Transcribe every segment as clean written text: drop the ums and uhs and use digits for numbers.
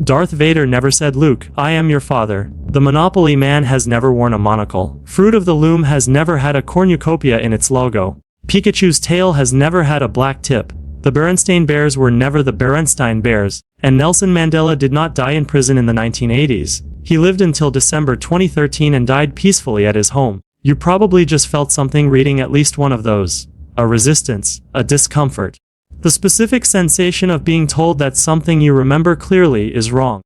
Darth Vader never said, "Luke, I am your father." The Monopoly Man has never worn a monocle. Fruit of the Loom has never had a cornucopia in its logo. Pikachu's tail has never had a black tip. The Berenstain Bears were never the Berenstain Bears, and Nelson Mandela did not die in prison in the 1980s. He lived until December 2013 and died peacefully at his home. You probably just felt something reading at least one of those. A resistance, a discomfort. The specific sensation of being told that something you remember clearly is wrong.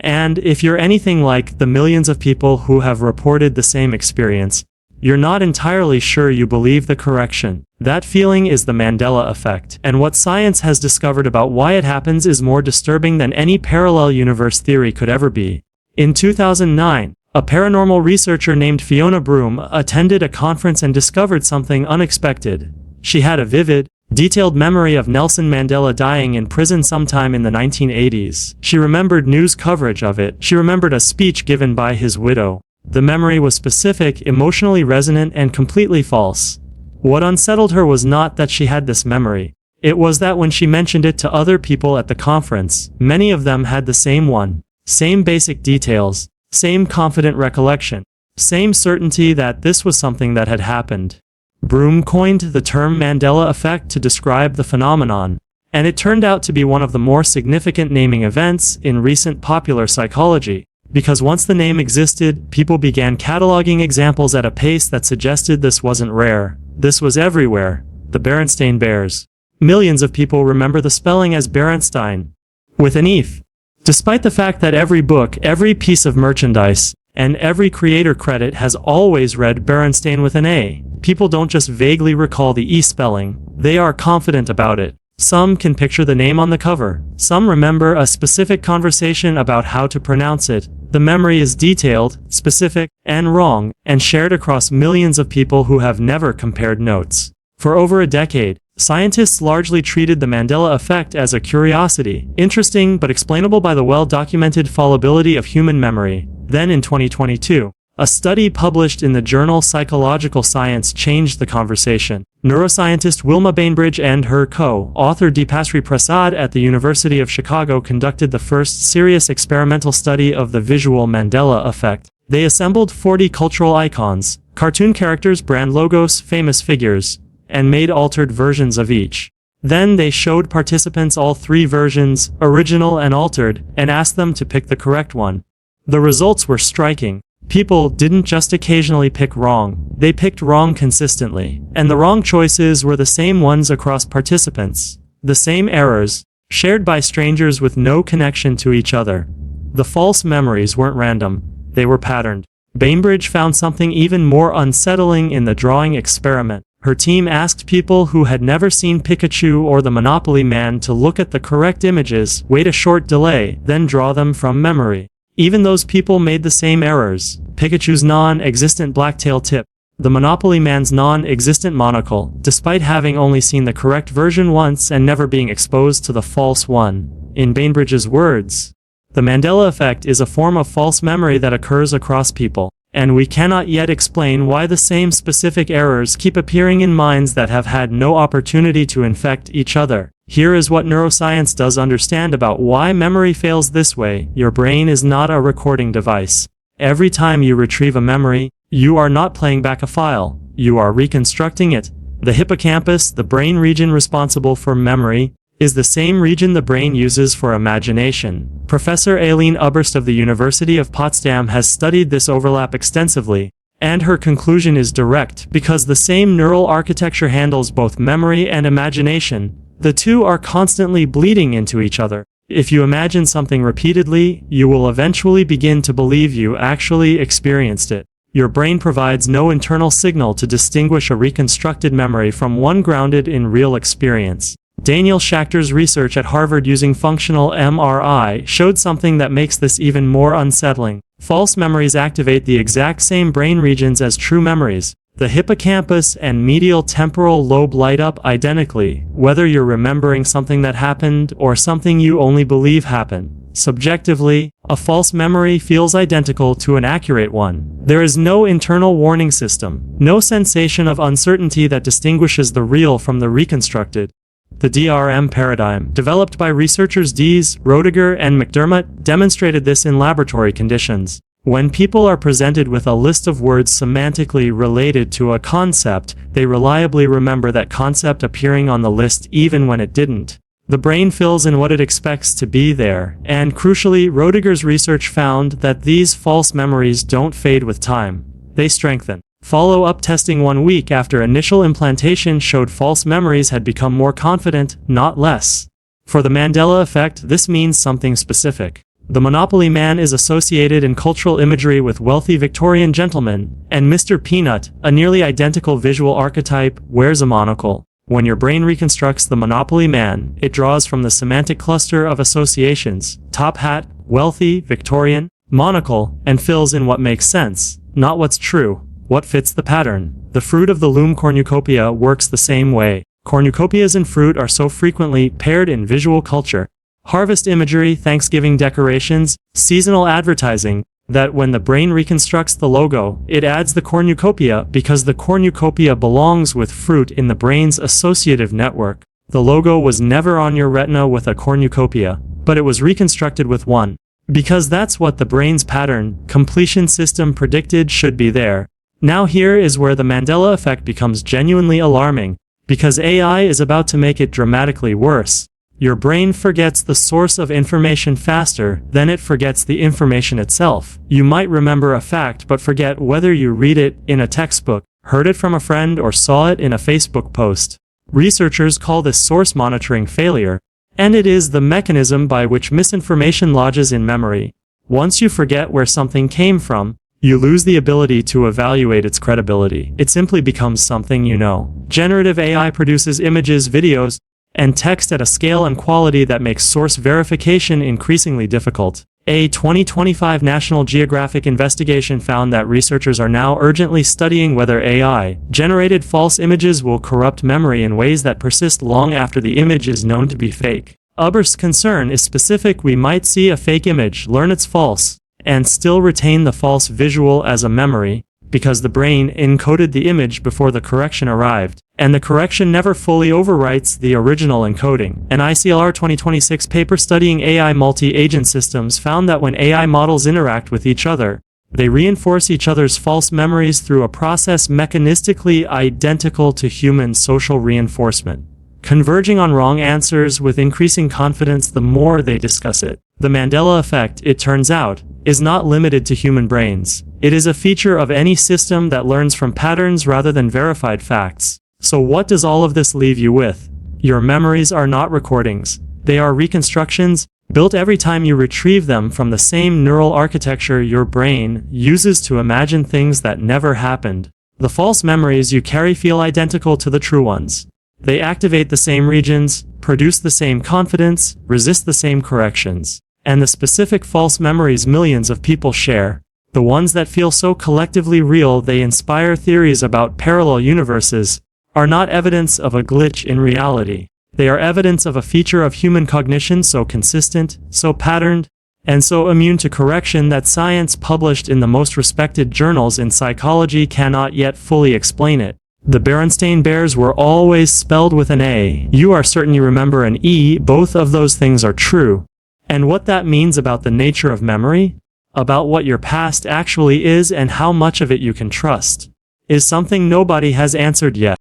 And if you're anything like the millions of people who have reported the same experience, you're not entirely sure you believe the correction. That feeling is the Mandela Effect, and what science has discovered about why it happens is more disturbing than any parallel universe theory could ever be. In 2009, a paranormal researcher named Fiona Broom attended a conference and discovered something unexpected. She had a vivid, detailed memory of Nelson Mandela dying in prison sometime in the 1980s. She remembered news coverage of it. She remembered a speech given by his widow. The memory was specific, emotionally resonant, and completely false. What unsettled her was not that she had this memory. It was that when she mentioned it to other people at the conference, many of them had the same one. Same basic details. Same confident recollection. Same certainty that this was something that had happened. Broom coined the term Mandela Effect to describe the phenomenon, and it turned out to be one of the more significant naming events in recent popular psychology. Because once the name existed, people began cataloging examples at a pace that suggested this wasn't rare. This was everywhere. The Berenstain Bears. Millions of people remember the spelling as Berenstain, with an "eth." Despite the fact that every book, every piece of merchandise, and every creator credit has always read Berenstain with an A, people don't just vaguely recall the E spelling, they are confident about it. Some can picture the name on the cover. Some remember a specific conversation about how to pronounce it. The memory is detailed, specific, and wrong, and shared across millions of people who have never compared notes. For over a decade, scientists largely treated the Mandela Effect as a curiosity, interesting but explainable by the well-documented fallibility of human memory. Then in 2022, a study published in the journal Psychological Science changed the conversation. Neuroscientist Wilma Bainbridge and her co-author Deepasri Prasad at the University of Chicago conducted the first serious experimental study of the visual Mandela Effect. They assembled 40 cultural icons, cartoon characters, brand logos, famous figures, and made altered versions of each. Then they showed participants all three versions, original and altered, and asked them to pick the correct one. The results were striking. People didn't just occasionally pick wrong, they picked wrong consistently. And the wrong choices were the same ones across participants. The same errors, shared by strangers with no connection to each other. The false memories weren't random, they were patterned. Bainbridge found something even more unsettling in the drawing experiment. Her team asked people who had never seen Pikachu or the Monopoly Man to look at the correct images, wait a short delay, then draw them from memory. Even those people made the same errors. Pikachu's non-existent blacktail tip. The Monopoly Man's non-existent monocle, despite having only seen the correct version once and never being exposed to the false one. In Bainbridge's words, the Mandela Effect is a form of false memory that occurs across people, and we cannot yet explain why the same specific errors keep appearing in minds that have had no opportunity to infect each other. Here is what neuroscience does understand about why memory fails this way. Your brain is not a recording device. Every time you retrieve a memory, you are not playing back a file, you are reconstructing it. The hippocampus, the brain region responsible for memory, is the same region the brain uses for imagination. Professor Aileen Uberst of the University of Potsdam has studied this overlap extensively, and her conclusion is direct. Because the same neural architecture handles both memory and imagination, the two are constantly bleeding into each other. If you imagine something repeatedly, you will eventually begin to believe you actually experienced it. Your brain provides no internal signal to distinguish a reconstructed memory from one grounded in real experience. Daniel Schachter's research at Harvard using functional MRI showed something that makes this even more unsettling. False memories activate the exact same brain regions as true memories. The hippocampus and medial temporal lobe light up identically, whether you're remembering something that happened or something you only believe happened. Subjectively, a false memory feels identical to an accurate one. There is no internal warning system, no sensation of uncertainty that distinguishes the real from the reconstructed. The DRM paradigm, developed by researchers Dees, Roediger, and McDermott, demonstrated this in laboratory conditions. When people are presented with a list of words semantically related to a concept, they reliably remember that concept appearing on the list even when it didn't. The brain fills in what it expects to be there, and crucially, Roediger's research found that these false memories don't fade with time. They strengthen. Follow-up testing 1 week after initial implantation showed false memories had become more confident, not less. For the Mandela effect, this means something specific. The Monopoly Man is associated in cultural imagery with wealthy Victorian gentlemen, and Mr. Peanut, a nearly identical visual archetype, wears a monocle. When your brain reconstructs the Monopoly Man, it draws from the semantic cluster of associations, top hat, wealthy, Victorian, monocle, and fills in what makes sense, not what's true, what fits the pattern. The fruit of the loom cornucopia works the same way. Cornucopias and fruit are so frequently paired in visual culture, harvest imagery, Thanksgiving decorations, seasonal advertising, that when the brain reconstructs the logo, it adds the cornucopia because the cornucopia belongs with fruit in the brain's associative network. The logo was never on your retina with a cornucopia, but it was reconstructed with one. Because that's what the brain's pattern completion system predicted should be there. Now here is where the Mandela effect becomes genuinely alarming, because AI is about to make it dramatically worse. Your brain forgets the source of information faster than it forgets the information itself. You might remember a fact but forget whether you read it in a textbook, heard it from a friend, or saw it in a Facebook post. Researchers call this source monitoring failure, and it is the mechanism by which misinformation lodges in memory. Once you forget where something came from, you lose the ability to evaluate its credibility. It simply becomes something you know. Generative AI produces images, videos, and text at a scale and quality that makes source verification increasingly difficult. A 2025 National Geographic investigation found that researchers are now urgently studying whether AI-generated false images will corrupt memory in ways that persist long after the image is known to be fake. Others' concern is specific. We might see a fake image, learn it's false, and still retain the false visual as a memory, because the brain encoded the image before the correction arrived, and the correction never fully overwrites the original encoding. An ICLR 2026 paper studying AI multi-agent systems found that when AI models interact with each other, they reinforce each other's false memories through a process mechanistically identical to human social reinforcement, converging on wrong answers with increasing confidence the more they discuss it. The Mandela effect, it turns out, is not limited to human brains. It is a feature of any system that learns from patterns rather than verified facts. So what does all of this leave you with? Your memories are not recordings. They are reconstructions, built every time you retrieve them from the same neural architecture your brain uses to imagine things that never happened. The false memories you carry feel identical to the true ones. They activate the same regions, produce the same confidence, resist the same corrections. And the specific false memories millions of people share, the ones that feel so collectively real they inspire theories about parallel universes, are not evidence of a glitch in reality. They are evidence of a feature of human cognition so consistent, so patterned, and so immune to correction that science published in the most respected journals in psychology cannot yet fully explain it. The Berenstain Bears were always spelled with an A. You are certain you remember an E. Both of those things are true. And what that means about the nature of memory, about what your past actually is and how much of it you can trust, is something nobody has answered yet.